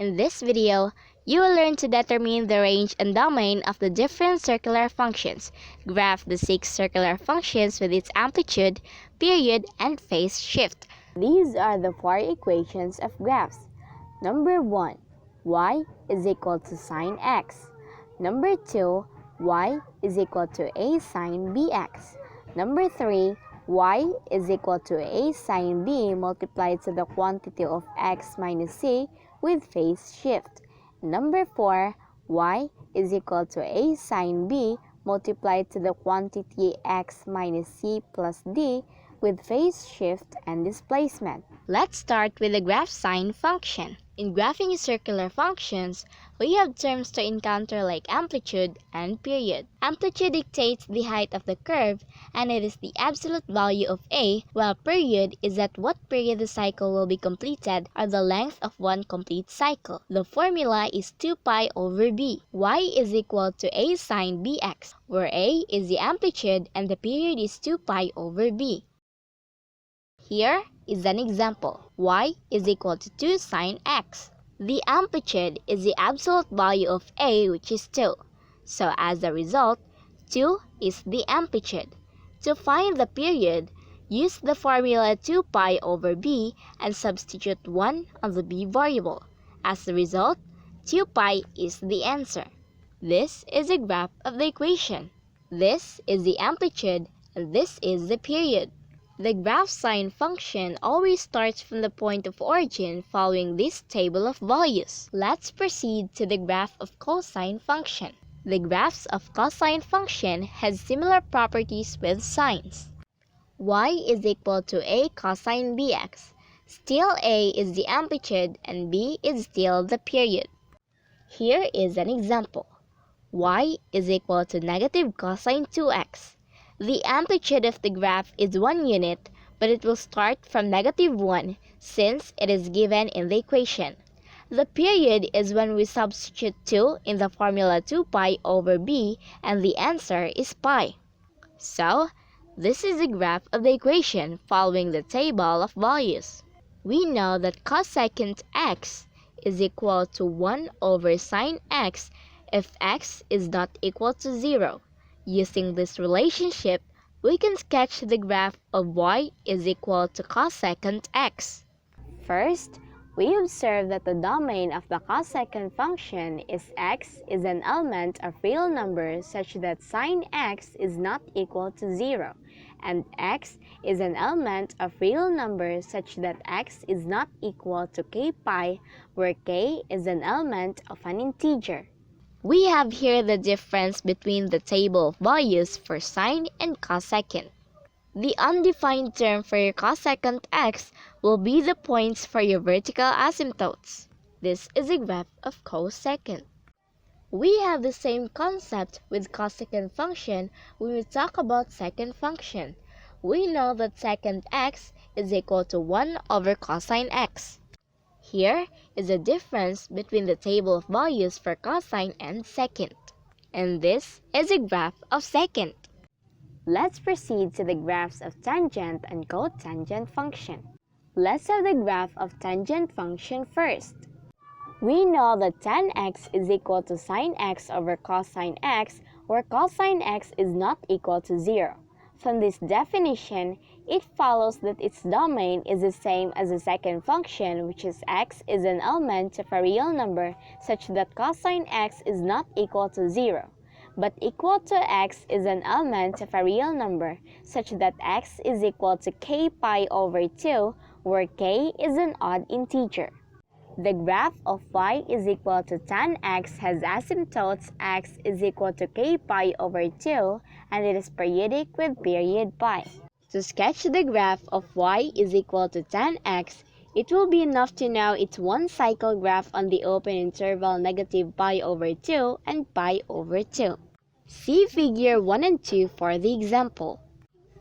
In this video, you will learn to determine the range and domain of the different circular functions, graph the 6 circular functions with its amplitude, period, and phase shift. These are the 4 equations of graphs. Number 1, y is equal to sine x. Number 2, y is equal to a sine bx. Number 3, y is equal to a sine b multiplied to the quantity of x minus c with phase shift. Number 4, y is equal to a sine b multiplied to the quantity x minus c plus d with phase shift and displacement. Let's start with the graph sine function. In graphing circular functions, we have terms to encounter like amplitude and period. Amplitude dictates the height of the curve, and it is the absolute value of a, while period is at what period the cycle will be completed, or the length of one complete cycle. The formula is 2 pi over b. Y is equal to a sine bx, where a is the amplitude and the period is 2 pi over b. Here is an example. Y is equal to 2 sine x. The amplitude is the absolute value of a, which is 2. So as a result, 2 is the amplitude. To find the period, use the formula 2 pi over b and substitute 1 on the b variable. As a result, 2 pi is the answer. This is a graph of the equation. This is the amplitude and this is the period. The graph sine function always starts from the point of origin following this table of values. Let's proceed to the graph of cosine function. The graphs of cosine function has similar properties with sines. Y is equal to a cosine bx. Still a is the amplitude and b is still the period. Here is an example. Y is equal to negative cosine 2x. The amplitude of the graph is 1 unit, but it will start from negative 1 since it is given in the equation. The period is when we substitute 2 in the formula 2 pi over b, and the answer is pi. So, this is the graph of the equation following the table of values. We know that cosecant x is equal to 1 over sine x if x is not equal to 0. Using this relationship, we can sketch the graph of y is equal to cosecant x. First, we observe that the domain of the cosecant function is x is an element of real numbers such that sine x is not equal to 0, and x is an element of real numbers such that x is not equal to k pi, where k is an element of an integer. We have here the difference between the table of values for sine and cosecant. The undefined term for your cosecant x will be the points for your vertical asymptotes. This is a graph of cosecant. We have the same concept with cosecant function when we talk about secant function. We know that secant x is equal to 1 over cosine x. Here is the difference between the table of values for cosine and secant. And this is a graph of secant. Let's proceed to the graphs of tangent and cotangent function. Let's have the graph of tangent function first. We know that tan x is equal to sine x over cosine x, where cosine x is not equal to 0. From this definition, it follows that its domain is the same as the second function, which is x is an element of a real number such that cosine x is not equal to 0, but equal to x is an element of a real number such that x is equal to k pi over 2, where k is an odd integer. The graph of y is equal to tan x has asymptotes x is equal to k pi over 2, and it is periodic with period pi. To sketch the graph of y is equal to tan x, it will be enough to know its one-cycle graph on the open interval negative pi over 2 and pi over 2. See figure 1 and 2 for the example.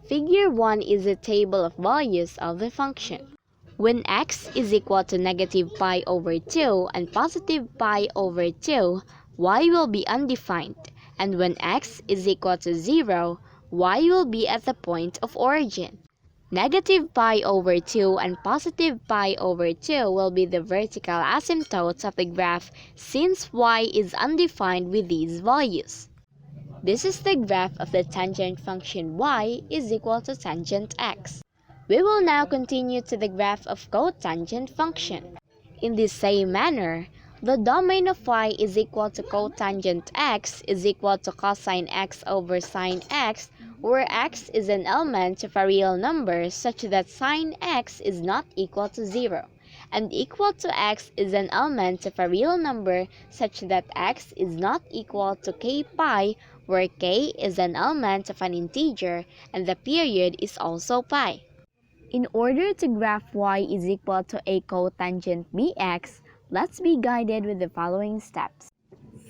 Figure 1 is a table of values of the function. When x is equal to negative pi over 2 and positive pi over 2, y will be undefined, and when x is equal to 0, y will be at the point of origin. Negative pi over 2 and positive pi over 2 will be the vertical asymptotes of the graph since y is undefined with these values. This is the graph of the tangent function y is equal to tangent x. We will now continue to the graph of cotangent function. In the same manner, the domain of y is equal to cotangent x is equal to cosine x over sine x, where x is an element of a real number such that sine x is not equal to 0, and equal to x is an element of a real number such that x is not equal to k pi, where k is an element of an integer and the period is also pi. In order to graph y is equal to a cotangent bx, let's be guided with the following steps.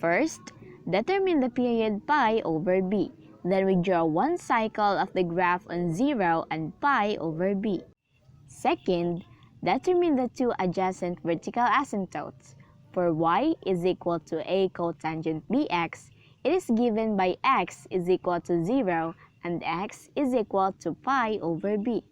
First, determine the period pi over b. Then we draw one cycle of the graph on 0 and pi over b. Second, determine the two adjacent vertical asymptotes. For y is equal to a cotangent bx, it is given by x is equal to 0 and x is equal to pi over b.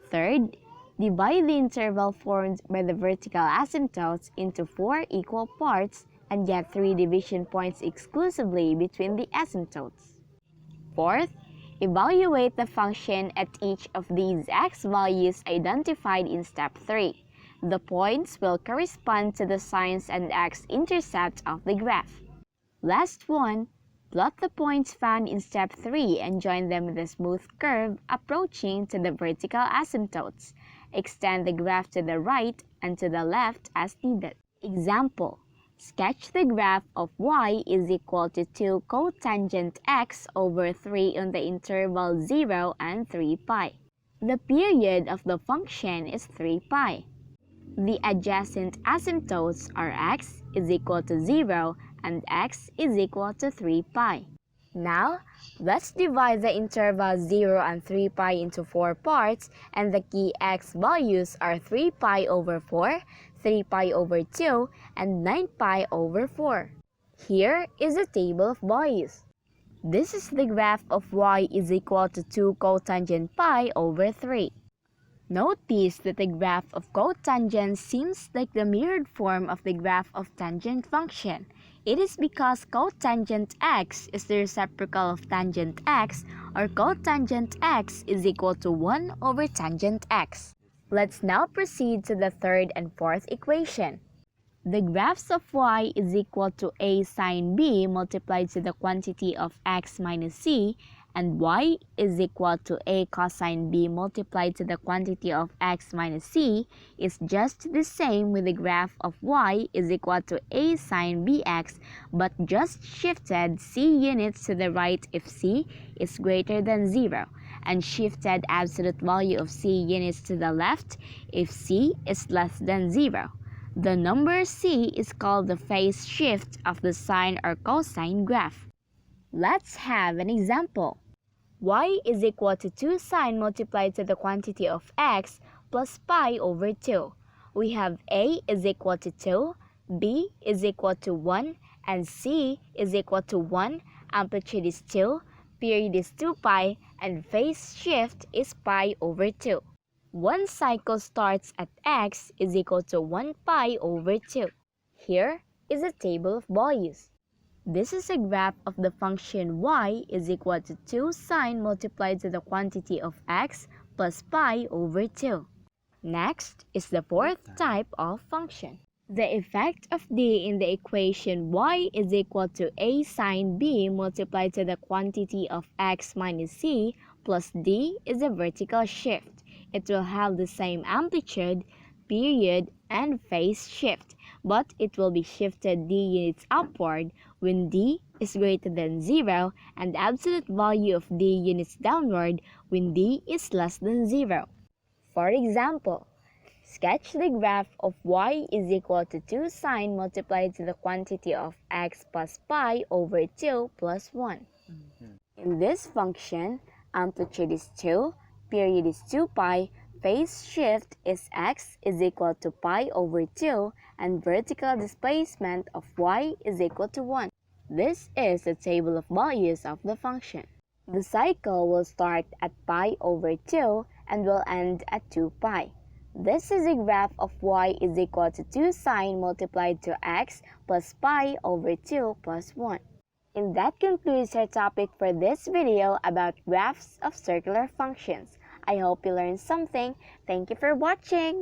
Third, divide the interval formed by the vertical asymptotes into 4 equal parts and get 3 division points exclusively between the asymptotes. Fourth, evaluate the function at each of these x values identified in step 3. The points will correspond to the sines and x-intercepts of the graph. Last one, plot the points found in step 3 and join them with a smooth curve approaching to the vertical asymptotes. Extend the graph to the right and to the left as needed. Example, sketch the graph of y is equal to 2 cotangent x over 3 on the interval 0 and 3 pi. The period of the function is 3 pi. The adjacent asymptotes are x is equal to 0 and x is equal to 3 pi. Now, let's divide the interval 0 and 3 pi into 4 parts, and the key x values are 3 pi over 4, 3 pi over 2, and 9 pi over 4. Here is a table of values. This is the graph of y is equal to 2 cotangent pi over 3. Notice that the graph of cotangent seems like the mirrored form of the graph of tangent function. It is because cotangent x is the reciprocal of tangent x, or cotangent x is equal to 1 over tangent x. Let's now proceed to the third and fourth equation. The graphs of y is equal to a sine b multiplied to the quantity of x minus c, and y is equal to a cosine b multiplied to the quantity of x minus c is just the same with the graph of y is equal to a sine bx, but just shifted c units to the right if c is greater than 0, and shifted absolute value of c units to the left if c is less than 0. The number c is called the phase shift of the sine or cosine graph. Let's have an example. Y is equal to 2 sine multiplied to the quantity of x plus pi over 2. We have a is equal to 2, b is equal to 1, and c is equal to 1, amplitude is 2, period is 2 pi, and phase shift is pi over 2. One cycle starts at x is equal to 1 pi over 2. Here is a table of values. This is a graph of the function y is equal to 2 sine multiplied to the quantity of x plus pi over 2. Next is the fourth type of function. The effect of d in the equation y is equal to a sine b multiplied to the quantity of x minus c plus d is a vertical shift. It will have the same amplitude, period, and phase shift, but it will be shifted d units upward when d is greater than 0 and absolute value of d units downward when d is less than 0. For example, sketch the graph of y is equal to 2 sine multiplied to the quantity of x plus pi over 2 plus 1. In this function, amplitude is 2, period is 2 pi, phase shift is x is equal to pi over 2, and vertical displacement of y is equal to 1. This is the table of values of the function. The cycle will start at pi over 2 and will end at 2 pi. This is a graph of y is equal to 2 sine multiplied to x plus pi over 2 plus 1. And that concludes our topic for this video about graphs of circular functions. I hope you learned something. Thank you for watching.